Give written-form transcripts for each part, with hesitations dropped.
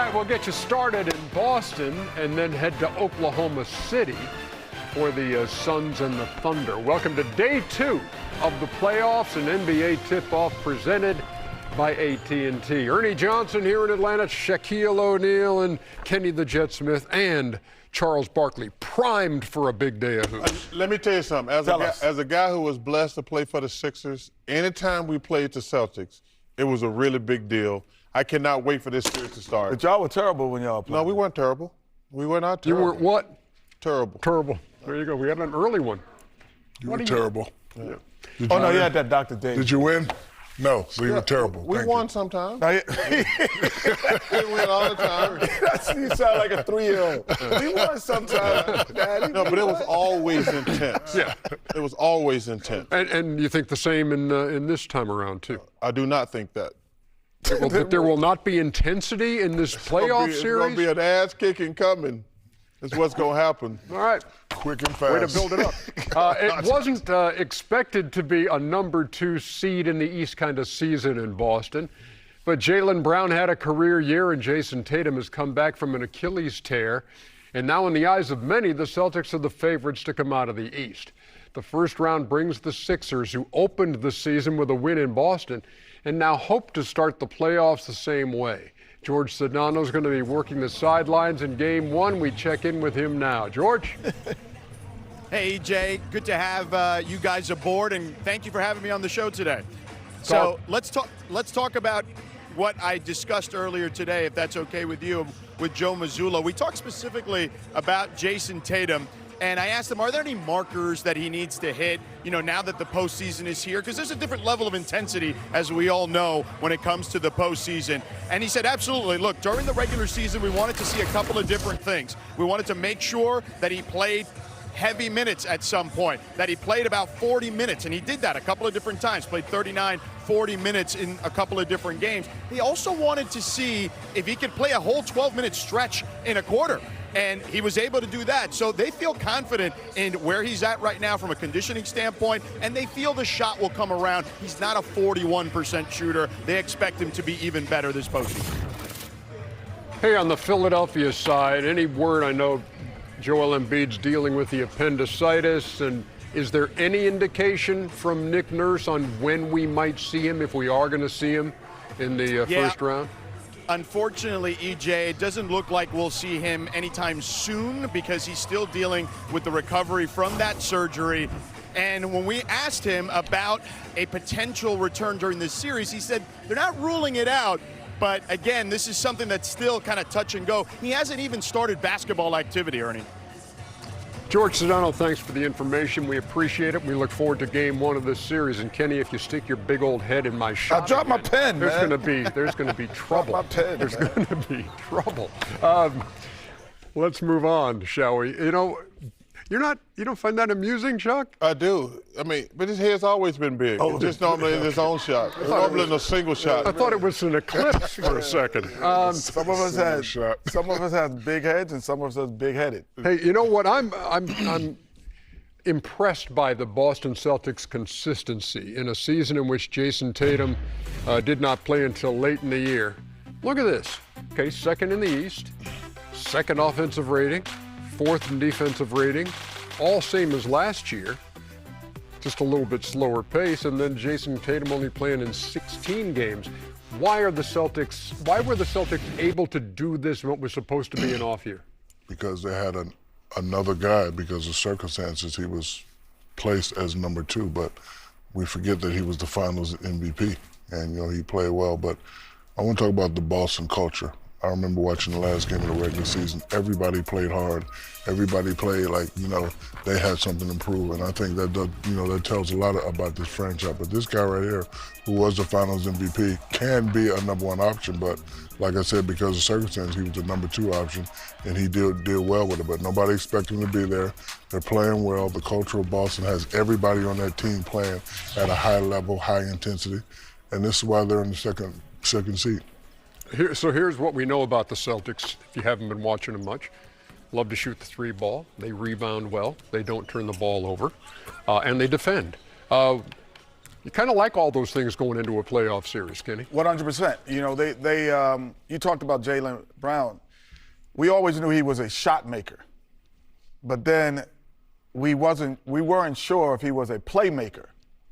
right, we'll get you started in Boston and then head to Oklahoma City for the Suns and the Thunder. Welcome to day 2 of the playoffs, an NBA tip-off presented by AT&T. Ernie Johnson here in Atlanta, Shaquille O'Neal and Kenny the Jet Smith and Charles Barkley, primed for a big day of hoops. Let me tell you something. As a guy who was blessed to play for the Sixers, anytime we played the Celtics, it was a really big deal. I cannot wait for this series to start. But y'all were terrible when y'all played. No, we weren't terrible. We were not terrible. You were what? Terrible. Terrible. There you go. We had an early one. You were terrible. Yeah. Oh, no, you had that Dr. Davis. Did you win? No, so you were terrible. We Thank won you. sometimes. No, We win all the time. you sound like a 3-year-old. We won sometimes, Daddy. No, but it was always intense. Yeah. It was always intense. And you think the same in this time around, too? I do not think that. There will not be intensity in this playoff It's series? going to be an ass-kicking coming. That's what's going to happen. All right. Quick and fast. Way to build it up. It wasn't expected to be a number 2 seed in the East kind of season in Boston, but Jaylen Brown had a career year, and Jason Tatum has come back from an Achilles tear. And now in the eyes of many, the Celtics are the favorites to come out of the East. The first round brings the Sixers, who opened the season with a win in Boston, and now hope to start the playoffs the same way. George Sedano is going to be working the sidelines in Game 1. We check in with him now. George? Hey, EJ. Good to have you guys aboard, and thank you for having me on the show today. So let's talk about what I discussed earlier today, if that's okay with you, with Joe Mazzulla. We talked specifically about Jason Tatum, and I asked him, are there any markers that he needs to hit, now that the postseason is here? Because there's a different level of intensity, as we all know, when it comes to the postseason. And he said, absolutely. Look, during the regular season, we wanted to see a couple of different things. We wanted to make sure that he played heavy minutes at some point, that he played about 40 minutes, and he did that a couple of different times, played 39, 40 minutes in a couple of different games. He also wanted to see if he could play a whole 12-minute stretch in a quarter, and he was able to do that. So they feel confident in where he's at right now from a conditioning standpoint, and they feel the shot will come around. He's not a 41% shooter. They expect him to be even better this postseason. Hey, on the Philadelphia side, any word? I know Joel Embiid's dealing with the appendicitis, and is there any indication from Nick Nurse on when we might see him, if we are going to see him in the first round? Unfortunately, EJ, it doesn't look like we'll see him anytime soon because he's still dealing with the recovery from that surgery. And when we asked him about a potential return during this series, he said they're not ruling it out. But again, this is something that's still kind of touch and go. He hasn't even started basketball activity, Ernie. George Sedano, thanks for the information. We appreciate it. We look forward to Game 1 of this series. And Kenny, if you stick your big old head in my shot, I dropped my pen, there's man. There's going to be trouble. My pen, there's man. going to be trouble. Let's move on, shall we? You don't find that amusing, Chuck? I do. But his head's always been big. It's just normally in his own shot. It's normally in a single shot. I thought it was an eclipse for a second. Some of us have big heads, and some of us have big-headed. Hey, you know what? I'm impressed by the Boston Celtics' consistency in a season in which Jason Tatum did not play until late in the year. Look at this. Okay, second in the East, second offensive rating, 4th in defensive rating, all same as last year, just a little bit slower pace, and then Jason Tatum only playing in 16 games. Why were the Celtics able to do this in what was supposed to be an off year? Because they had another guy, because of circumstances, he was placed as number 2, but we forget that he was the finals MVP, and he played well. But I want to talk about the Boston culture. I remember watching the last game of the regular season. Everybody played hard. Everybody played like, they had something to prove. And I think that that tells a lot about this franchise. But this guy right here, who was the finals MVP, can be a #1 option. But like I said, because of circumstances, he was the number 2 option, and he did well with it. But nobody expected him to be there. They're playing well. The culture of Boston has everybody on that team playing at a high level, high intensity. And this is why they're in the second seat. So here's what we know about the Celtics, if you haven't been watching them much. Love to shoot the 3 ball. They rebound well. They don't turn the ball over. And they defend. You kind of like all those things going into a playoff series, Kenny. 100%. You know, you talked about Jaylen Brown. We always knew he was a shot maker, but then we weren't sure if he was a playmaker,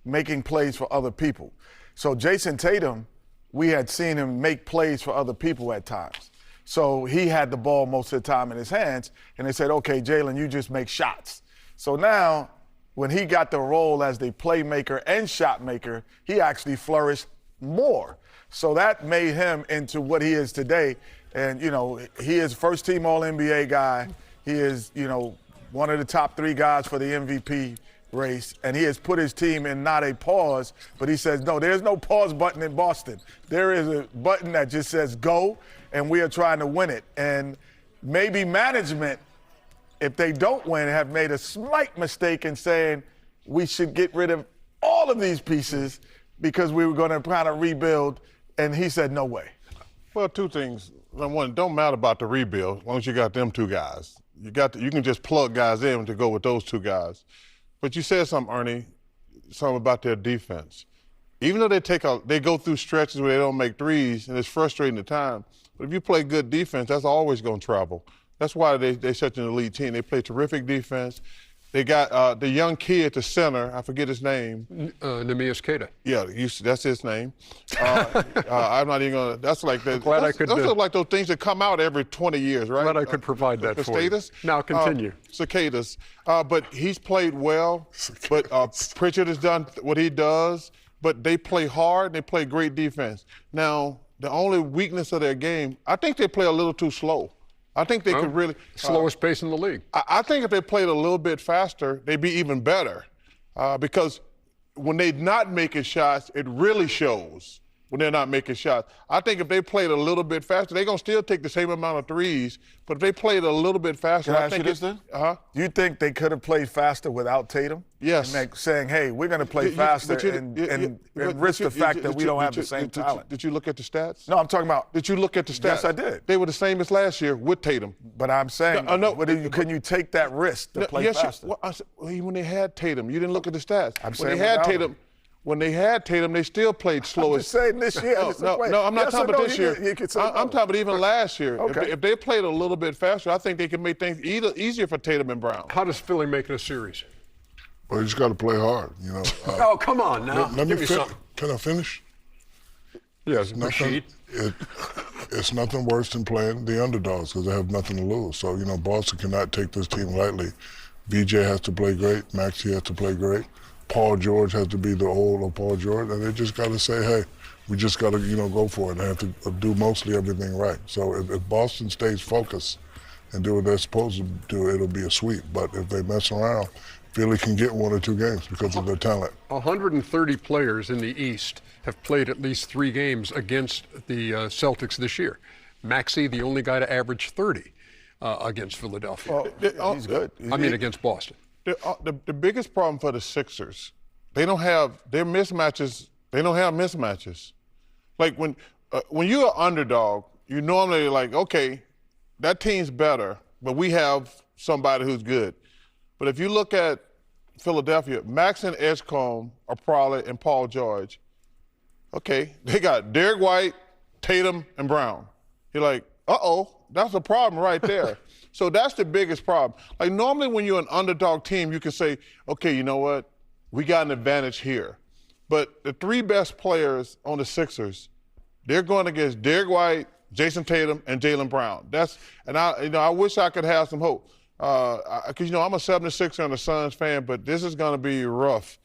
making plays for other people. So Jason Tatum, we had seen him make plays for other people at times. So he had the ball most of the time in his hands, and they said, okay, Jaylen, you just make shots. So now, when he got the role as the playmaker and shot maker, he actually flourished more. So that made him into what he is today. And, you know, he is first-team All-NBA guy. He is, you know, one of the top 3 guys for the MVP race, and he has put his team in not a pause, but he says, no, there's no pause button in Boston. There is a button that just says go, and we are trying to win it. And maybe management, if they don't win, have made a slight mistake in saying we should get rid of all of these pieces because we were going to kind of rebuild, and he said no way. Well, 2 things. One, it don't matter about the rebuild as long as you got them 2 guys. You can just plug guys in to go with those 2 guys. But you said something, Ernie, something about their defense. Even though they go through stretches where they don't make threes, and it's frustrating at times, but if you play good defense, that's always going to travel. That's why they're such an elite team. They play terrific defense. They got the young kid at the center. I forget his name. Neemias Queta. Yeah, that's his name. I'm not even gonna. That's like that. Those are like those things that come out every 20 years, right? Glad I could provide that for you. Now continue. Cicadas. But he's played well. But Pritchard has done what he does. But they play hard. They play great defense. Now the only weakness of their game, I think they play a little too slow. I think they could really slowest pace in the league. I think if they played a little bit faster, they'd be even better. Because when they're not making shots, it really shows when they're not making shots. I think if they played a little bit faster, they're gonna still take the same amount of threes. But if they played a little bit faster, Can I ask you this then? Do you think they could have played faster without Tatum? Yes. And saying, hey, we're going to play faster and risk the fact that we don't have the same talent. Did you look at the stats? No, I'm talking about. Did you look at the stats? Yes, I did. They were the same as last year with Tatum. But I'm saying, can you take that risk to play faster? When they had Tatum, you didn't look at the stats. When they had Tatum, they still played slow. I'm just saying this year. No, I'm not talking about this year. I'm talking about even last year. Okay. If they played a little bit faster, I think they could make things easier for Tatum and Brown. How does Philly make it a series? Well, you just got to play hard, you know. Oh, come on now. Let me something. Can I finish? Yes, Rashid. It's nothing worse than playing the underdogs because they have nothing to lose. So, you know, Boston cannot take this team lightly. BJ has to play great. Maxey has to play great. Paul George has to be the old of Paul George. And they just got to say, hey, we just got to, you know, go for it. They have to do mostly everything right. So if Boston stays focused and do what they're supposed to do, it'll be a sweep. But if they mess around, Philly can get 1 or 2 games because of their talent. 130 players in the East have played at least 3 games against the Celtics this year. Maxey, the only guy to average 30 against Philadelphia. He's good. Against Boston. The biggest problem for the Sixers, they don't have their mismatches. They don't have mismatches. Like when you're an underdog, you normally like, okay, that team's better, but we have somebody who's good. But if you look at Philadelphia, Max and Edgecombe are probably, and Paul George. Okay, they got Derek White, Tatum, and Brown. You're like, that's a problem right there. So that's the biggest problem. Like normally when you're an underdog team, you can say, okay, you know what? We got an advantage here. But the 3 best players on the Sixers, they're going against Derek White, Jason Tatum, and Jaylen Brown. I wish I could have some hope. Because, I'm a 76er and a Suns fan, but this is going to be rough.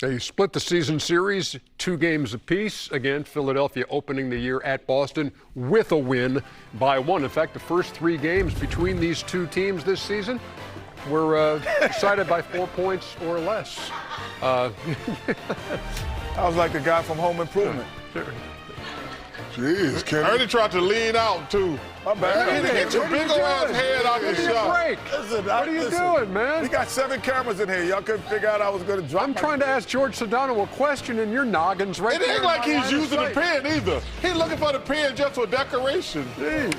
They split the season series, 2 games apiece. Again, Philadelphia opening the year at Boston with a win by 1. In fact, the first 3 games between these 2 teams this season were decided by 4 points or less. I was like the guy from Home Improvement. Jeez, Kenny. I already tried to lean out, too. My bad. Get your big old ass head out the shot. Listen, what are you doing, man? We got 7 cameras in here. Y'all couldn't figure out I was going to drop. I'm trying to ask George Sedano a question, and your noggin's right there. It ain't like he's using the pen either. He's looking for the pen just for decoration. Jeez.